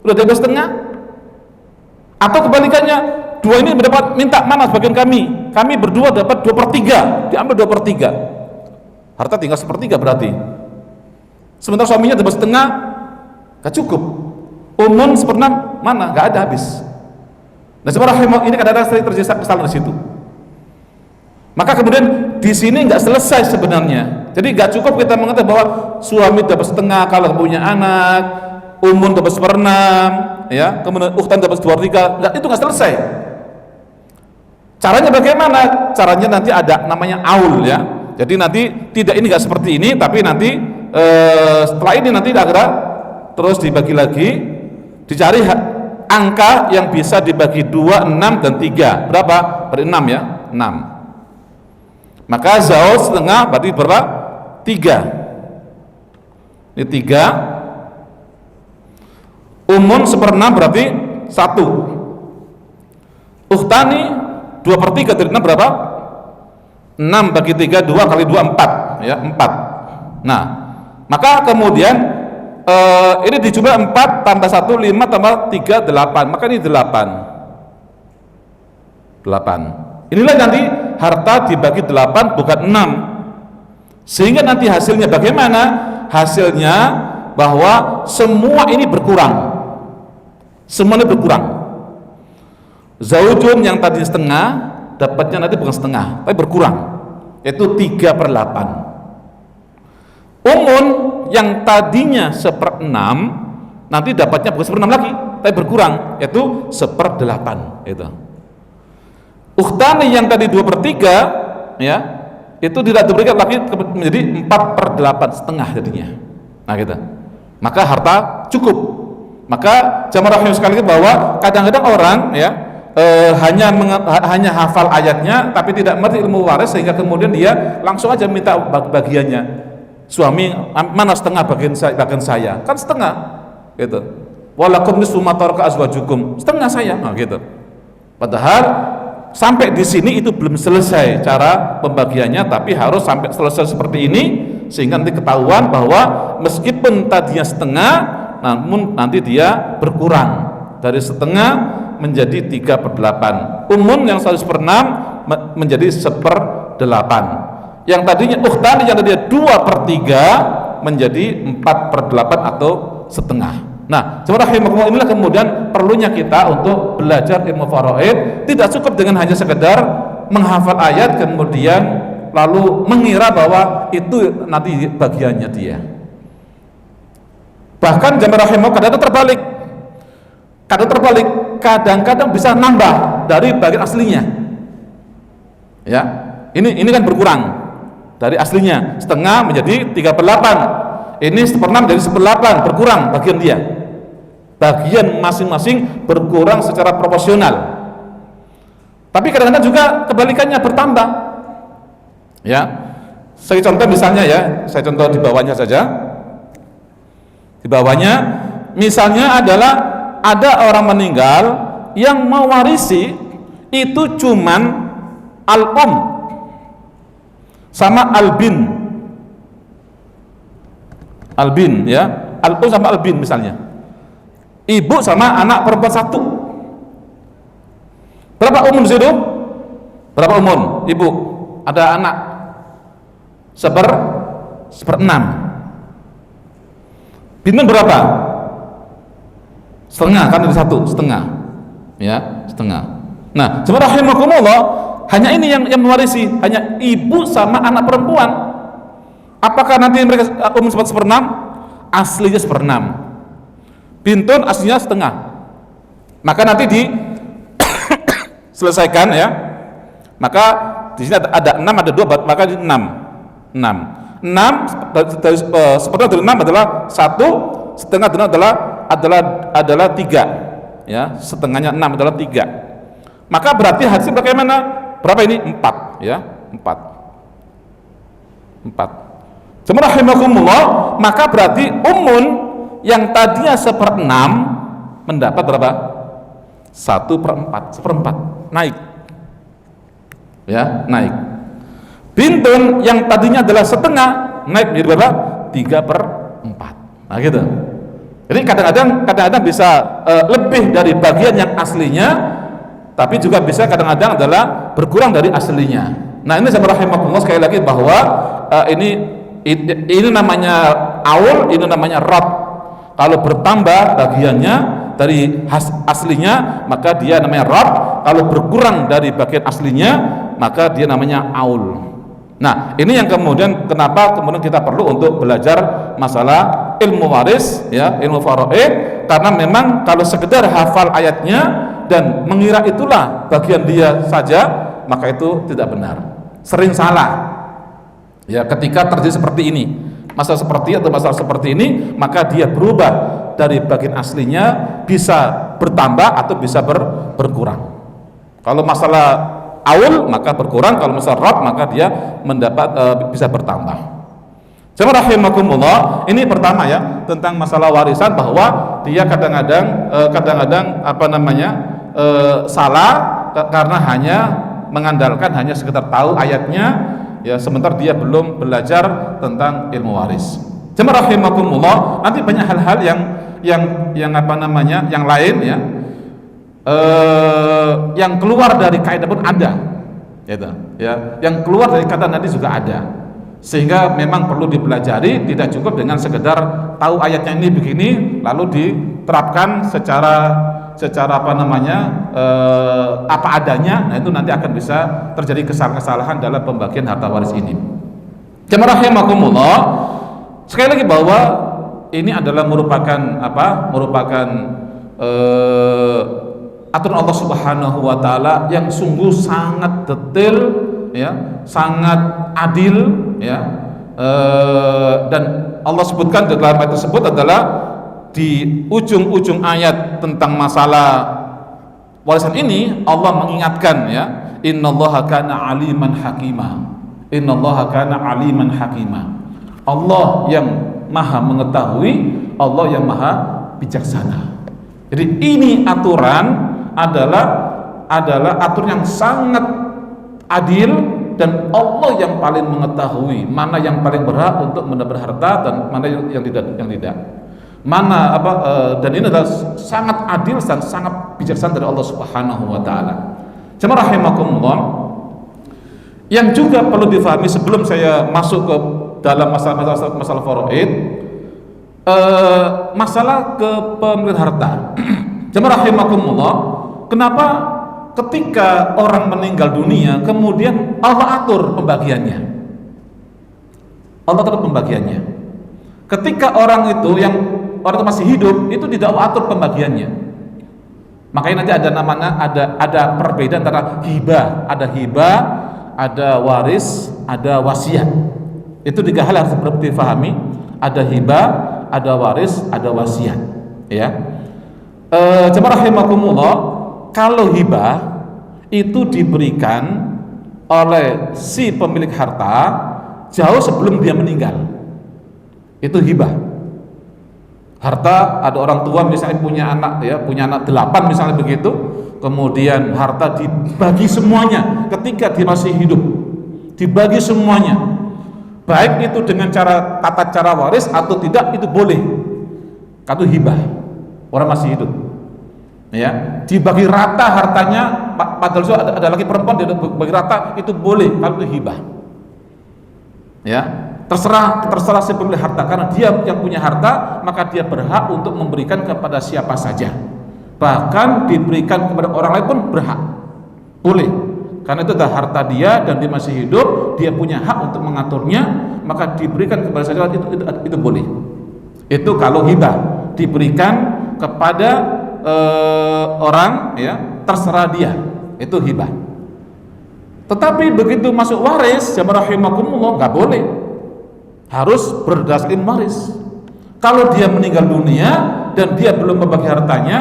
Udah diambil setengah. Atau kebalikannya, 2 ini mendapat minta mana bagian kami? Kami berdua dapat 2/3, diambil 2/3. Harta tinggal 1/3 berarti. Sementara suaminya dapat setengah, gak cukup. Umun 1/6 mana? Gak ada, habis. Nah, sebenarnya ini kadang-kadang sering terjadi kesalahan di situ. Maka kemudian di sini nggak selesai sebenarnya. Jadi nggak cukup kita mengatakan bahwa suami dapat setengah kalau punya anak, umun dapat 1/6, ya, kemudian ukhtan dapat 2/3. Nggak, itu nggak selesai. Caranya bagaimana? Caranya nanti ada namanya aul, ya. Jadi nanti tidak, ini nggak seperti ini, tapi nanti setelah ini nanti akhirnya terus dibagi lagi, dicari angka yang bisa dibagi 2, 6 dan 3. Berapa? Berarti 6, ya, 6. Maka zauj setengah berarti berapa? 3. Ini 3. Umun 1/6 berarti 1. Ukhtani 2/3 dari 6 berapa? 6 bagi 3, 2 kali 2, 4, ya, 4. Nah, maka kemudian ini dijumlah 4 tambah 1, 5 tambah 3, 8. Maka ini 8. Inilah nanti harta dibagi 8 bukan 6. Sehingga nanti hasilnya bagaimana? Hasilnya bahwa semua ini berkurang. Semuanya berkurang. Zaujun yang tadi setengah, dapatnya nanti bukan setengah, tapi berkurang. Yaitu 3/8. Umun yang tadinya 1/6, nanti dapatnya bukan 1/6 lagi, tapi berkurang, yaitu 1/8. Itu. Ukhtani yang tadi 2/3, ya, itu tidak diberikan lagi menjadi 4/8, setengah jadinya. Nah, gitu. Maka harta cukup. Maka jamaah rahimah sekali bahwa kadang-kadang orang, ya, hanya hafal ayatnya tapi tidak mengerti ilmu waris, sehingga kemudian dia langsung aja minta bagiannya. Suami, mana setengah bagian saya? Kan setengah, gitu. Walakum nisfu ma taraka azwajukum, setengah saya, nah, gitu. Padahal sampai di sini itu belum selesai cara pembagiannya, tapi harus sampai selesai seperti ini sehingga nanti ketahuan bahwa meskipun tadinya setengah, namun nanti dia berkurang dari setengah menjadi 3/8. Umun yang 1/6 menjadi 1/8. Yang tadinya ukhtani yang tadinya 2/3 menjadi 4/8 atau setengah. Nah, sebenarnya inilah kemudian perlunya kita untuk belajar ilmu faraid. Tidak cukup dengan hanya sekedar menghafal ayat kemudian lalu mengira bahwa itu nanti bagiannya dia. Bahkan jamaah rahimah kadang-kadang bisa nambah dari bagian aslinya. Ya, ini kan berkurang dari aslinya, setengah menjadi 3/8. Ini 1/6 dari 1/8, berkurang bagian dia. Bagian masing-masing berkurang secara proporsional. Tapi kadang-kadang juga kebalikannya, bertambah. Ya, saya contoh misalnya, ya, saya contoh di bawahnya saja. Di bawahnya misalnya adalah ada orang meninggal yang mewarisi itu cuman al-um sama al-bin. Al-bin, ya, al-um sama al-bin misalnya. Ibu sama anak perempuan 1. Berapa umun di situ? Berapa umun? Ibu, ada anak 1/6. Bintun berapa? Setengah, kan ada satu, setengah. Ya, setengah. Nah, jemaah rahimakumullah, hanya ini yang mewarisi, hanya ibu sama anak perempuan. Apakah nanti mereka seperenam? Aslinya seperenam. Bintun aslinya setengah. Maka nanti selesaikan ya. Maka di sini ada 6, ada 2, maka 6. 6 dari seperempat dari 6 adalah 1, setengah dari 6 adalah 3. Ya, setengahnya 6 adalah 3. Maka berarti hasil bagaimana? Berapa ini? 4 ya, 4. Jemaah rahimakumullah, maka berarti ummun yang tadinya 1/6 mendapat berapa? 1/4, seperempat, naik. Ya, naik. Bintun yang tadinya adalah setengah naik menjadi berapa? 3/4. Nah gitu. Jadi kadang-kadang bisa lebih dari bagian yang aslinya, tapi juga bisa kadang-kadang adalah berkurang dari aslinya. Nah ini saya rahimakumullah, sekali lagi bahwa ini namanya aul, ini namanya rad. Kalau bertambah bagiannya dari aslinya, maka dia namanya rad. Kalau berkurang dari bagian aslinya, maka dia namanya aul. Nah ini yang kemudian kenapa kemudian kita perlu untuk belajar masalah ilmu waris ya, ilmu faraid, karena memang kalau sekedar hafal ayatnya dan mengira itulah bagian dia saja, maka itu tidak benar, sering salah ya. Ketika terjadi seperti ini, masalah seperti ini, maka dia berubah dari bagian aslinya, bisa bertambah atau bisa berkurang. Kalau masalah aul maka berkurang, kalau masalah rad maka dia mendapat bisa bertambah. Jemaah rahimakumullah, ini pertama ya tentang masalah warisan, bahwa dia kadang-kadang salah karena hanya mengandalkan hanya sekedar tahu ayatnya ya, sementara dia belum belajar tentang ilmu waris. Jemaah rahimakumullah, nanti banyak hal-hal yang lain ya, yang keluar dari kaidah pun ada gitu, ya, yang keluar dari kata nanti juga ada, sehingga memang perlu dipelajari. Tidak cukup dengan sekedar tahu ayatnya ini begini lalu diterapkan secara apa adanya. Nah itu nanti akan bisa terjadi kesalahan dalam pembagian harta waris ini. Jemaah rahimakumullah, sekali lagi bahwa ini adalah merupakan aturan Allah Subhanahu wa taala yang sungguh sangat detail ya, sangat adil ya. Dan Allah sebutkan dalam ayat tersebut adalah di ujung-ujung ayat tentang masalah warisan ini, Allah mengingatkan ya, innallaha kana aliman hakima. Innallaha kana aliman hakima. Allah yang maha mengetahui, Allah yang maha bijaksana. Jadi ini aturan adalah aturan yang sangat adil, dan Allah yang paling mengetahui mana yang paling berhak untuk mendapat harta dan mana yang tidak. Dan ini adalah sangat adil dan sangat bijaksana dari Allah Subhanahu wa taala. Jemaah rahimakumullah, yang juga perlu difahami sebelum saya masuk ke dalam masalah faraid, masalah kepemilikan harta. Jemaah rahimakumullah, kenapa ketika orang meninggal dunia kemudian Allah atur pembagiannya? Allah atur pembagiannya. Ketika orang itu masih hidup, itu tidak Allah atur pembagiannya. Makanya nanti ada perbedaan antara hibah, ada waris, ada wasiat. Itu 3 hal yang harus dipahami. Ada hibah, ada waris, ada wasiat. Ya. Jemaah rahimakumullah, kalau hibah itu diberikan oleh si pemilik harta jauh sebelum dia meninggal, itu hibah. Harta, ada orang tua misalnya punya anak 8 misalnya begitu, kemudian harta dibagi semuanya ketika dia masih hidup, dibagi semuanya, baik itu dengan tata cara waris atau tidak, itu boleh, itu hibah. Orang masih hidup ya, dibagi rata hartanya, padahal ada lagi perempuan dibagi rata, itu boleh, kalau itu hibah ya. terserah si pemilik harta, karena dia yang punya harta maka dia berhak untuk memberikan kepada siapa saja, bahkan diberikan kepada orang lain pun berhak, boleh, karena itu adalah harta dia dan dia masih hidup, dia punya hak untuk mengaturnya, maka diberikan kepada siapa itu boleh. Itu kalau hibah diberikan kepada orang, ya, terserah dia, itu hibah. Tetapi begitu masuk waris, jamaah rahimakumullah, nggak boleh, harus berdasarkan waris. Kalau dia meninggal dunia dan dia belum membagi hartanya,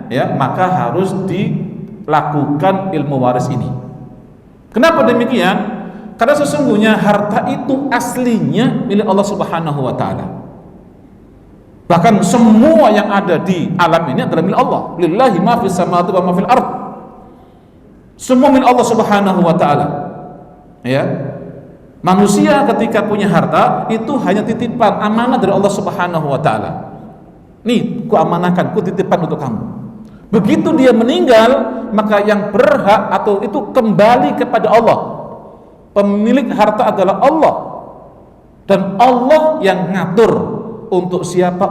ya, maka harus dilakukan ilmu waris ini. Kenapa demikian? Karena sesungguhnya harta itu aslinya milik Allah Subhanahu wa taala. Bahkan semua yang ada di alam ini adalah milik Allah. Lillahi ma fis samawati wa ma fil ard. Semua milik Allah Subhanahu wa taala. Ya. Manusia ketika punya harta itu hanya titipan amanah dari Allah Subhanahu wa taala. Nih, ku amanahkan, ku titipkan untuk kamu. Begitu dia meninggal, maka yang berhak atau itu kembali kepada Allah. Pemilik harta adalah Allah. Dan Allah yang ngatur untuk siapa,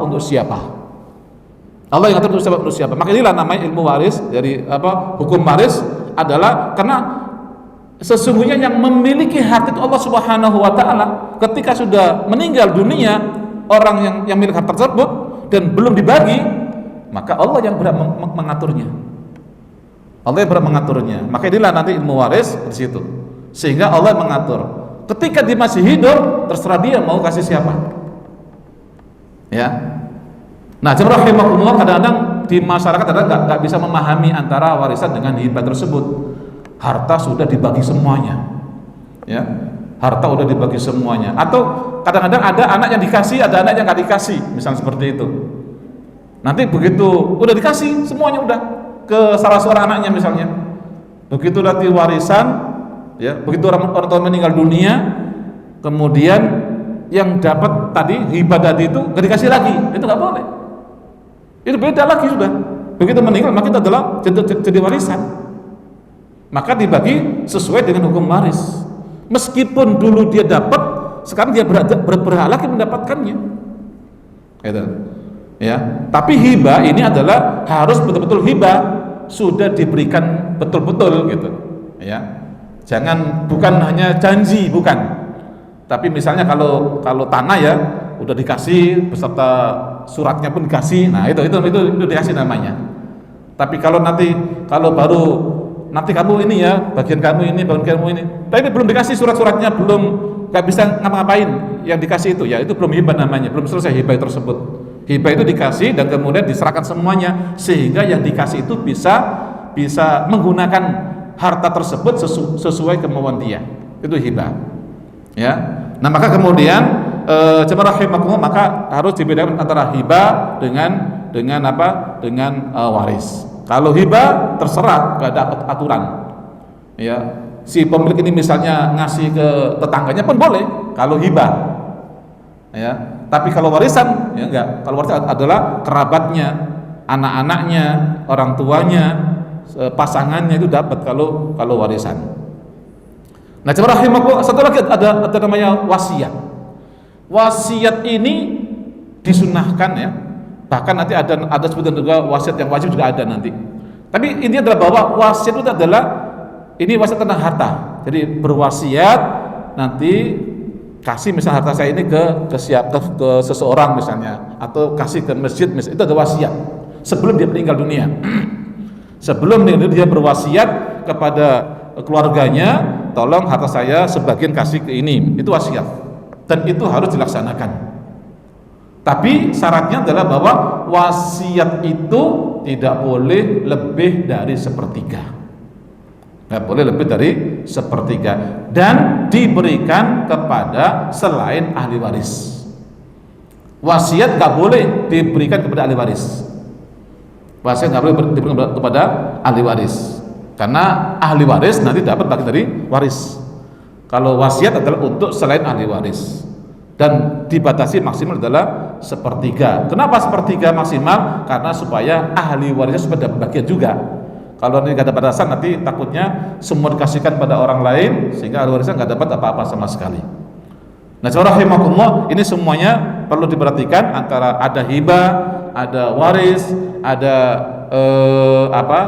Allah yang ngatur untuk siapa. Maka inilah namanya ilmu waris, dari hukum waris adalah karena sesungguhnya yang memiliki harta itu Allah Subhanahu wa taala. Ketika sudah meninggal dunia orang yang milik harta tersebut dan belum dibagi, maka Allah yang berhak mengaturnya. Allah yang berhak mengaturnya. Maka inilah nanti ilmu waris di situ. Sehingga Allah mengatur. Ketika dia masih hidup, terserah dia mau kasih siapa. Ya. Nah, jemaah rahimakumullah, kadang-kadang di masyarakat nggak bisa memahami antara warisan dengan hibah tersebut. Harta sudah dibagi semuanya, ya, harta sudah dibagi semuanya. Atau kadang-kadang ada anak yang dikasih, ada anak yang nggak dikasih, misalnya seperti itu. Nanti begitu udah dikasih semuanya, udah ke salah seorang anaknya misalnya, begitu nanti warisan, ya, begitu orang tua meninggal dunia, kemudian yang dapat tadi hibah tadi itu nggak dikasih lagi, itu nggak boleh. Itu beda lagi sudah. Begitu meninggal maka itu adalah jadi warisan. Maka dibagi sesuai dengan hukum waris. Meskipun dulu dia dapat, sekarang dia berhak lagi mendapatkannya. Gitu. Ya. Tapi hibah ini adalah harus betul-betul hibah, sudah diberikan betul-betul gitu. Ya. Jangan, bukan hanya janji, bukan. Tapi misalnya kalau tanah, ya, udah dikasih beserta suratnya pun dikasih, nah itu dikasih namanya. Tapi kalau baru nanti kamu ini, ya, bagian kamu ini, tapi belum dikasih suratnya, belum, nggak bisa ngapa-ngapain yang dikasih itu, ya, itu belum hibah namanya, belum selesai hibah tersebut. Hibah itu dikasih dan kemudian diserahkan semuanya, sehingga yang dikasih itu bisa menggunakan harta tersebut sesuai kemauan dia. Itu hibah. Ya, nah maka kemudian jemaah rahimakumullah, maka harus dibedakan antara hibah dengan waris. Kalau hibah terserah, gak ada aturan. Ya, si pemilik ini misalnya ngasih ke tetangganya pun boleh kalau hibah. Ya, tapi kalau warisan, ya enggak. Kalau warisan adalah kerabatnya, anak-anaknya, orang tuanya, pasangannya itu dapat kalau warisan. Nah, jemaah rahimakumullah, satu lagi ada namanya wasiat. Wasiat ini disunahkan, ya. Bahkan nanti ada sebutan juga wasiat yang wajib juga ada nanti. Tapi ini adalah bahwa wasiat itu adalah wasiat tentang harta. Jadi berwasiat nanti kasih misalnya harta saya ini ke seseorang misalnya, atau kasih ke masjid misalnya, itu ada wasiat sebelum dia meninggal dunia. Sebelum dia berwasiat kepada keluarganya, tolong harta saya sebagian kasih ke ini, itu wasiat, dan itu harus dilaksanakan. Tapi syaratnya adalah bahwa wasiat itu tidak boleh lebih dari sepertiga, nggak boleh lebih dari sepertiga, dan diberikan kepada selain ahli waris. Wasiat nggak boleh diberikan kepada ahli waris. Wasiat nggak boleh diberikan kepada ahli waris, karena ahli waris nanti dapat bagian dari waris. Kalau wasiat adalah untuk selain ahli waris, dan dibatasi maksimal adalah sepertiga. Kenapa sepertiga maksimal? Karena supaya ahli warisnya supaya dapat bagian juga. Kalau ini nggak ada batasan, nanti takutnya semua dikasihkan pada orang lain sehingga ahli warisnya nggak dapat apa-apa sama sekali. Nah, rahimakumullah, ini semuanya perlu diperhatikan antara ada hibah, ada waris, ada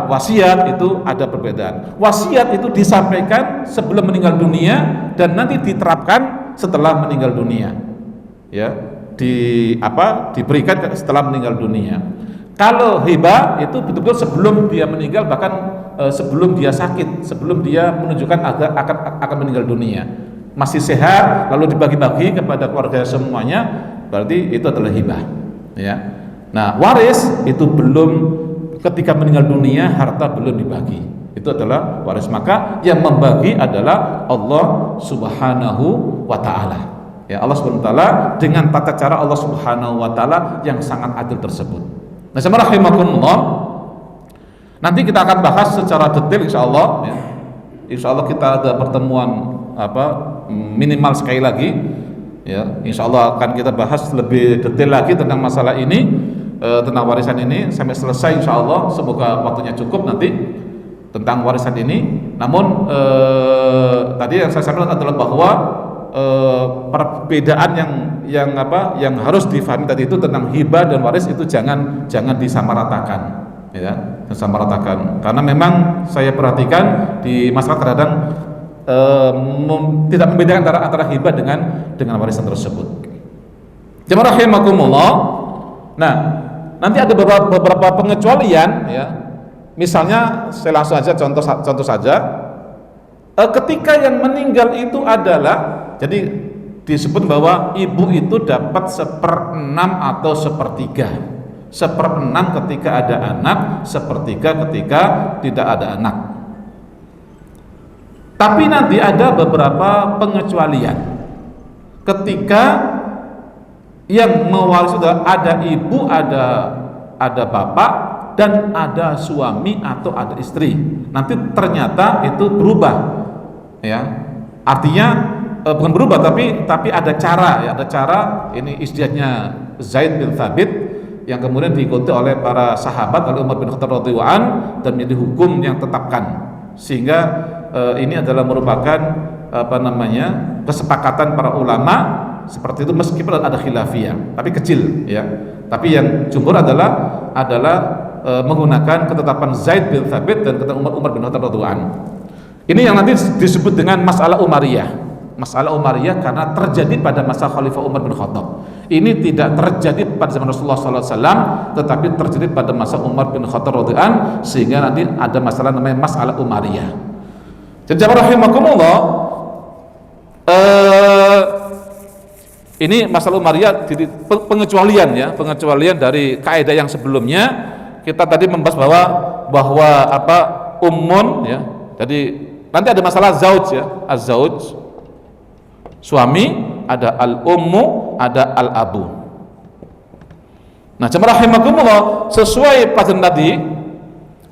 wasiat, itu ada perbedaan. Wasiat itu disampaikan sebelum meninggal dunia dan nanti diterapkan setelah meninggal dunia. Ya, diberikan setelah meninggal dunia. Kalau hibah itu betul-betul sebelum dia meninggal, bahkan sebelum dia sakit, sebelum dia menunjukkan akan meninggal dunia, masih sehat, lalu dibagi-bagi kepada keluarga semuanya, berarti itu adalah hibah. Ya. Nah, waris itu belum, ketika meninggal dunia harta belum dibagi, itu adalah waris. Maka yang membagi adalah Allah Subhanahu wa Ta'ala. Ya, Allah Subhanahu wa Ta'ala dengan tata cara Allah Subhanahu wa Ta'ala yang sangat adil tersebut. Nah, rahimakumullah, nanti kita akan bahas secara detail insyaallah, ya. Insyaallah kita ada pertemuan minimal sekali lagi, ya. Insyaallah akan kita bahas lebih detail lagi tentang masalah ini, tentang warisan ini sampai selesai insyaallah. Semoga waktunya cukup nanti tentang warisan ini. Namun tadi yang saya sampaikan adalah bahwa perbedaan yang harus difahami tadi itu tentang hibah dan waris itu jangan disamaratakan, ya, disamaratakan. Karena memang saya perhatikan di masyarakat kadang tidak membedakan antara hibah dengan warisan tersebut. Jemaah rahimakumullah. Nah, nanti ada beberapa pengecualian, ya. Misalnya saya langsung aja contoh saja. Ketika yang meninggal itu adalah, jadi disebut bahwa ibu itu dapat 1/6 atau 1/3. 1/6 ketika ada anak, 1/3 ketika tidak ada anak. Tapi nanti ada beberapa pengecualian. Ketika yang mewaris sudah ada ibu, ada bapak, dan ada suami atau ada istri. Nanti ternyata itu berubah, ya. Artinya bukan berubah, tapi ada cara, ya. Ada cara. Ini istilahnya Zaid bin Thabit yang kemudian diikuti oleh para sahabat, oleh Umar bin Khattab radhiyallahu an, dan menjadi hukum yang tetapkan. Sehingga ini adalah merupakan kesepakatan para ulama seperti itu, meskipun ada khilafiyah, tapi kecil, ya. Tapi yang jumhur adalah menggunakan ketetapan Zaid bin Thabit dan ketetapan Umar bin Khattab radhiyallahu an. Ini yang nanti disebut dengan masalah Umariyah. Masalah Umariyah karena terjadi pada masa Khalifah Umar bin Khattab. Ini tidak terjadi pada zaman Rasulullah SAW, tetapi terjadi pada masa Umar bin Khattab radhiyallahu an, sehingga nanti ada masalah namanya masalah Umariyah. Jadi rahimakumullah, ini masalah Umariyah, pengecualian, ya, pengecualian dari kaidah yang sebelumnya. Kita tadi membahas bahwa ummun, ya. Jadi nanti ada masalah zauj, ya, az-zauj, suami, ada al-ummu, ada al-abu. Nah, jemaah rahimakumullah, sesuai pelajaran tadi,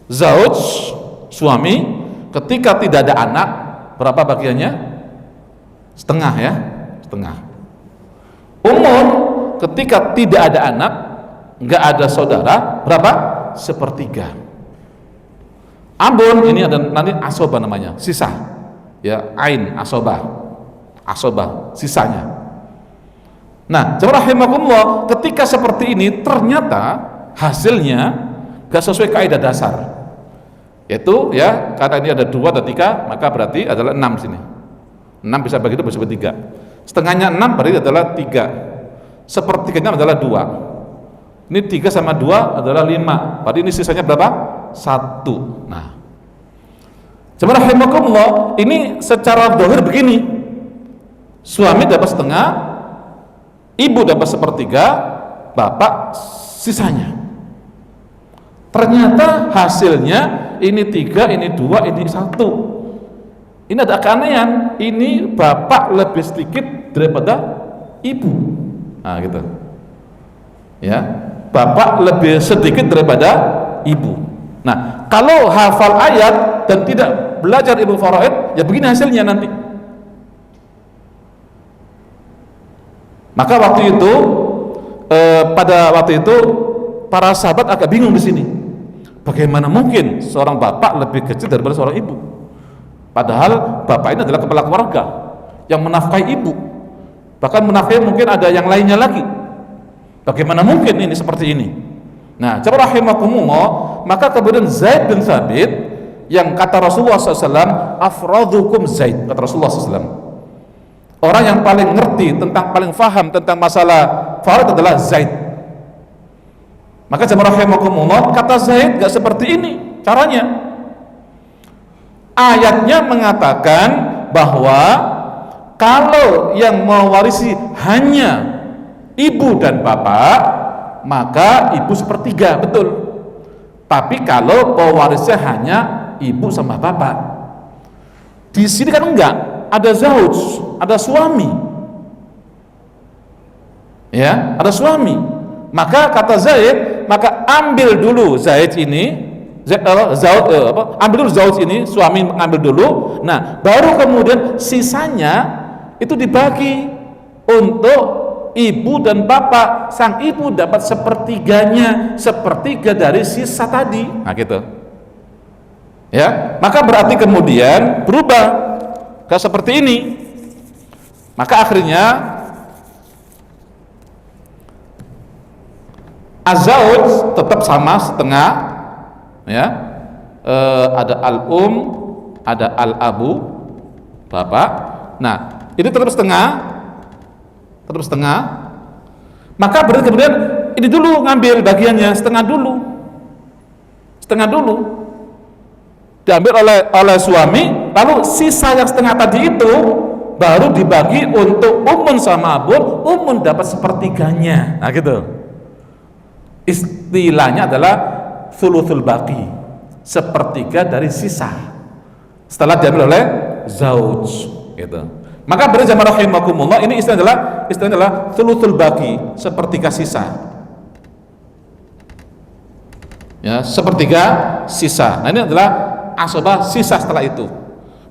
zauj, suami, ketika tidak ada anak, berapa bagiannya? Setengah, ya, setengah. Umum, ketika tidak ada anak, nggak ada saudara, berapa? 1/3. Abun, ini ada nanti asobah namanya, sisa, ya, ain, asobah, sisanya. Nah, jemaah rahimakumullah, ketika seperti ini ternyata hasilnya gak sesuai kaidah dasar, yaitu, ya, karena ini ada 2 atau 3, maka berarti adalah 6 sini. 6 bisa bagi 2 bersama 3. Setengahnya 6 berarti adalah 3. 1/3-nya adalah 2. Ini 3 sama 2 adalah 5. Berarti ini sisanya berapa? 1. Nah, jemaah rahimakumullah, ini secara zahir begini. Suami dapat setengah, ibu dapat 1/3, bapak sisanya. Ternyata hasilnya ini 3, ini 2, ini 1. Ini ada keanehan. Ini bapak lebih sedikit daripada ibu. Nah, gitu. Ya, bapak lebih sedikit daripada ibu. Nah, kalau hafal ayat dan tidak belajar ilmu faraid, ya begini hasilnya nanti. Maka pada waktu itu para sahabat agak bingung di sini. Bagaimana mungkin seorang bapak lebih kecil daripada seorang ibu? Padahal bapak ini adalah kepala keluarga yang menafkahi ibu. Bahkan munafikin mungkin ada yang lainnya lagi. Bagaimana mungkin ini seperti ini? Nah, jamaah rahimakumullah, maka kemudian Zaid bin Thabit yang kata Rasulullah SAW, afradukum Zaid, kata Rasulullah SAW, orang yang paling ngerti tentang, paling faham tentang masalah farad adalah Zaid. Maka jamaah rahimakumullah, kata Zaid gak seperti ini caranya. Ayatnya mengatakan bahwa kalau yang mewarisi hanya ibu dan bapak, maka ibu sepertiga, betul. Tapi kalau pewarisnya hanya ibu sama bapak, di sini kan enggak, ada zauj, ada suami, ya, ada suami. Maka kata Zaid, maka ambil dulu Zaid ini, ambil dulu zauj ini, suami mengambil dulu. Nah, baru kemudian sisanya itu dibagi untuk ibu dan bapak. Sang ibu dapat sepertiganya, sepertiga dari sisa tadi. Nah gitu. Ya, maka berarti kemudian berubah ke seperti ini. Maka akhirnya az-zauj tetap sama setengah, ya. Ada al-um, ada al-abu, bapak. Nah, ini tetap setengah. Maka berarti kemudian ini dulu ngambil bagiannya setengah dulu diambil oleh suami, lalu sisa yang setengah tadi itu baru dibagi untuk umun sama abun. Umun dapat sepertiganya. Nah gitu, istilahnya adalah thuluthul baqi, sepertiga dari sisa setelah diambil oleh zauj gitu. Maka berarti jamaah rahimakumullah, ini istilahnya adalah thuluthul baqi, sepertiga sisa. Ya, sepertiga sisa. Nah, ini adalah asabah sisa setelah itu.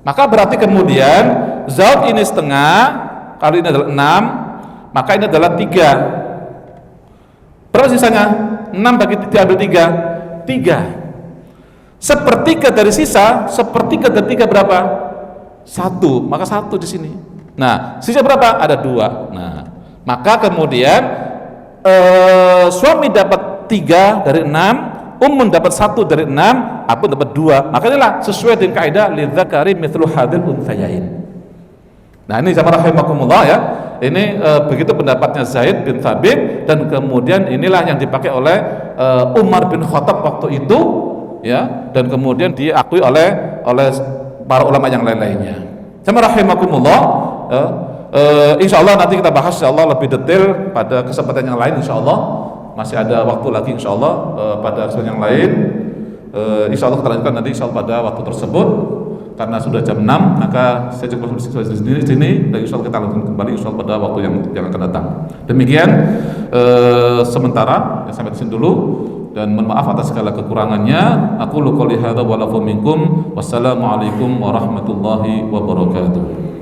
Maka berarti kemudian zauj ini setengah, kalau ini adalah 6, maka ini adalah 3. Berapa sisanya? 6 bagi diambil 3. Sepertiga dari sisa, sepertiga dari 3 berapa? 1, maka 1 di sini. Nah, sisa berapa? Ada 2. Nah, maka kemudian suami dapat 3 dari 6, umun dapat 1 dari 6, abun dapat 2. Makanya lah sesuai dengan kaidah lidzakari mithlu hadil unthayain. Nah, ini jamaah rahimakumullah ya. Ini begitu pendapatnya Zaid bin Thabit, dan kemudian inilah yang dipakai oleh Umar bin Khattab waktu itu, ya, dan kemudian diakui oleh para ulama yang lain-lainnya. Jamaah rahimakumullah, insyaallah nanti kita bahas insyaallah lebih detail pada kesempatan yang lain insyaallah. Masih ada waktu lagi insyaallah pada kesempatan yang lain. Insyaallah kita lanjutkan nanti insyaallah pada waktu tersebut. Karena sudah jam 6, maka saya cukup sendiri di sini, dan insyaallah kita lanjutkan kembali insyaallah pada waktu yang akan datang. Demikian sementara sampai di sini dulu. Dan mohon maaf atas segala kekurangannya. Aku qouli hadza wa lakum minkum. Wassalamualaikum warahmatullahi wabarakatuh.